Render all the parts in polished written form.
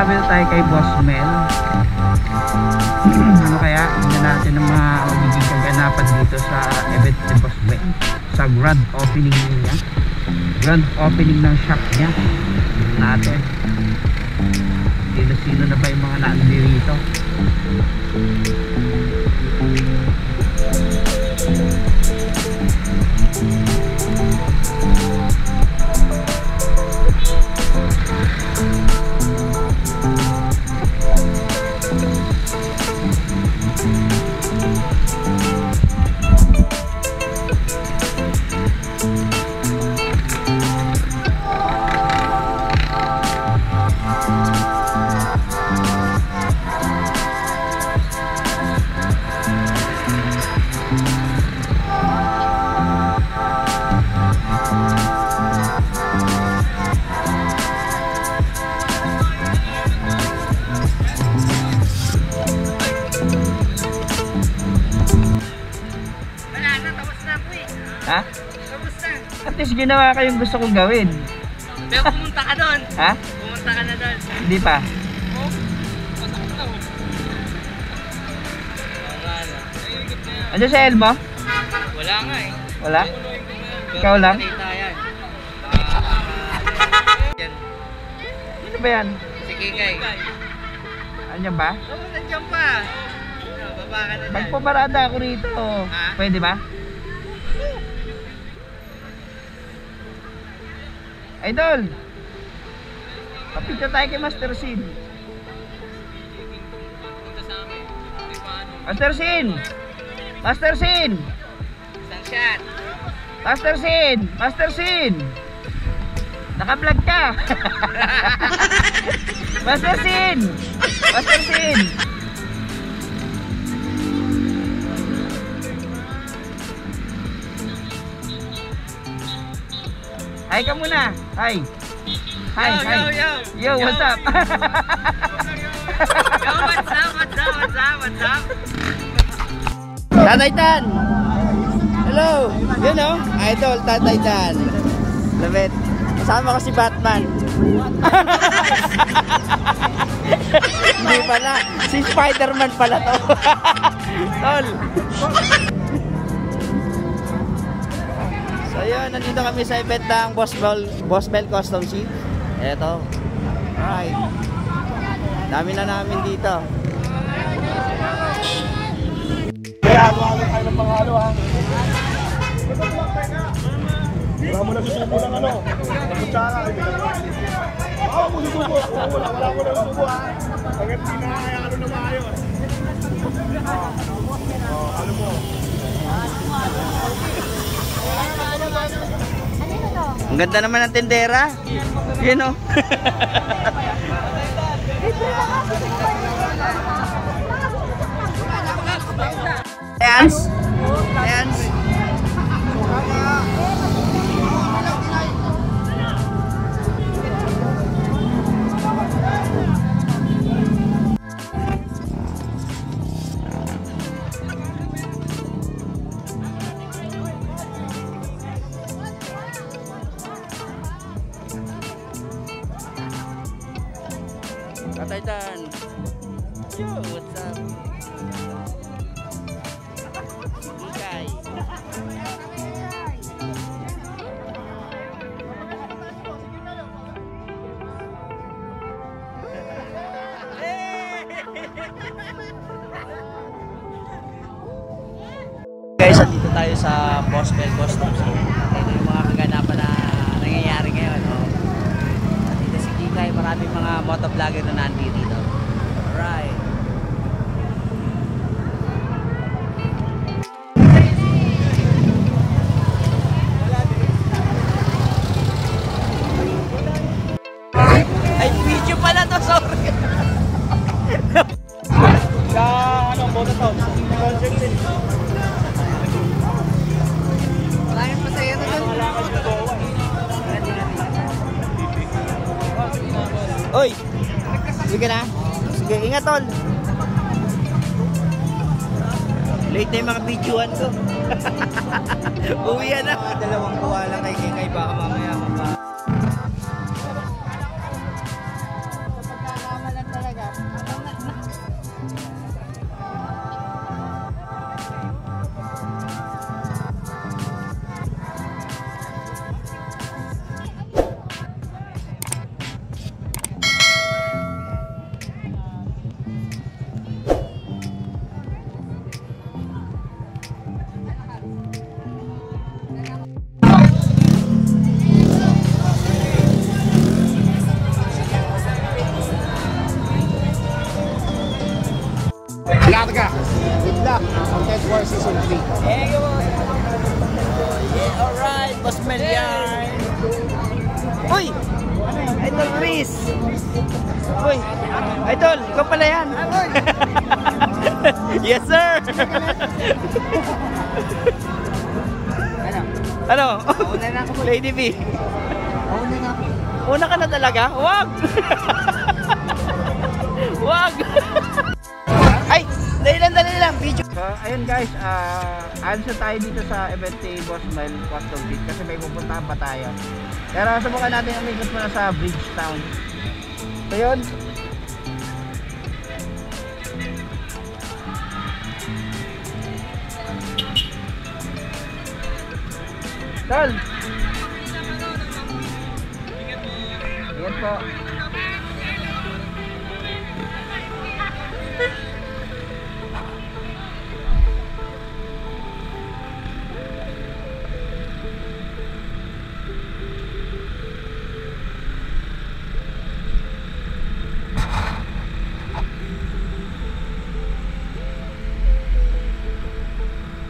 malapit na tayo kay Boss Mel. Ano kaya? Tingnan natin ang mga magiging kaganapan dito sa event ni Boss Mel. Sa grand opening niya. Grand opening ng shop niya. Natin. Sino-sino na ba yung mga naandirito? Ha? Kamusta? At least ginawa ko yung gusto kong gawin. Pero pumunta ka doon. Ha? Pumunta ka na doon. Hindi pa. Oh? Ano sa elmo? Wala nga eh. Wala? Ikaw lang? Yan. Ano ba yan? Si Kikay. Andiyan ba? Oo, nandiyan pa. Baba ka na dyan. Magpaparada ako rito. Ha? Pwede ba? Idol! Kapito tayo kay Master Sin. Master Sin! Master Sin! Isang shot. Master Sin! Master Sin! Naka-vlog ka! Master Sin! Master Sin! Hi ka muna! Hi! Hi! Yo, Hi! yo, yo! Yo, what's up? Yo, what's up? What's up? What's up? What's up? Tatay Tan! Hello! Yun o, idol, Tatay Tan. Labit. Kasama ko si Batman. Hindi pala. Si Spider-Man pala to. Tol! So yun, nandito kami sa event ng Boss Mel Custom Seat. Eto. Alright. Dami na namin dito. Kaya ano tayo ng pangalo ha? Wala mo na susubo ng ano? Ng kutsara. Wala mo susubo. Wala mo na susubo ha? Hanggang pinakaya ano na maayos. Ano mo? Ang ganda naman ng tendera. Yun o. Ayan. Ayan. Tatay Dan. Yo, what's up? Kikay. Guys, dito tayo sa Boss Mel Custom Seat. Ito yung mga kaganapan na nangyayari ngayon. Oh. Dito si Kikay, maraming mga motovlogger na nandito dito. Alright. Ay, video pala to, sorry. Sa ano, Bototown. Project din. Maraming masaya na doon. Oy! Sige na. Sige, ingat tol. Late na yung mga videoan ko. Uwi na. Dalawang buwa lang kay Kikay, baka mamaya mapa. War Season 3. Thank you, boss. Yeah, alright, Boss Mel yan. Uy! Idol Chris! Uy! Idol, ikaw pala yan! Yes, sir! Ano? Una na ako. Lady B. Una na ako. Una ka na talaga? Wag! Wag! Ay! Dali lang, video. So, ayun guys, answer tayo dito sa event ni Boss Mel Custom Fit kasi may pupuntahan pa tayo. Pero subukan natin umikot muna sa Bridgetown. So yun. Tol! Ingat po.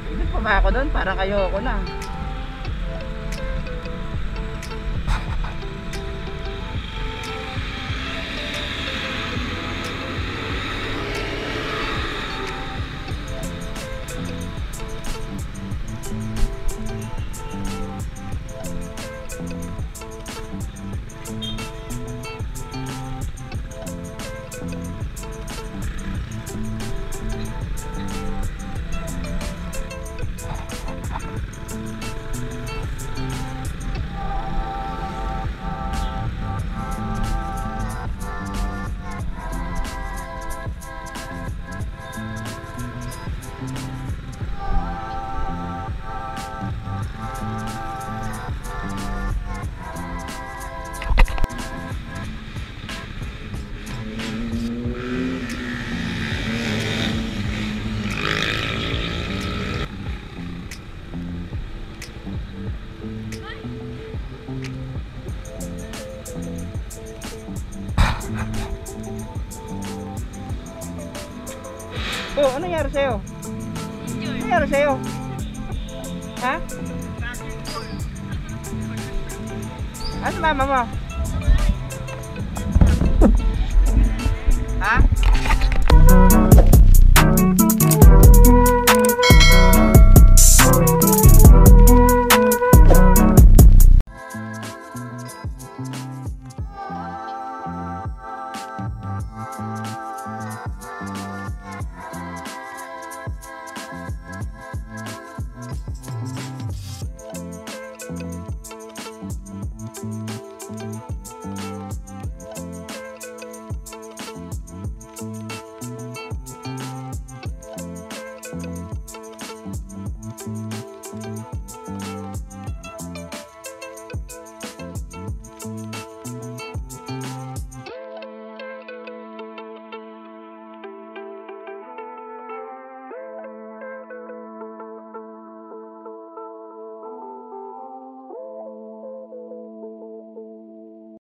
Ikot pa ba ako doon? Parang ayoko na. Oh, ano nangyari sa'yo? Ano nangyari sa'yo? Ha? Ano mama mo?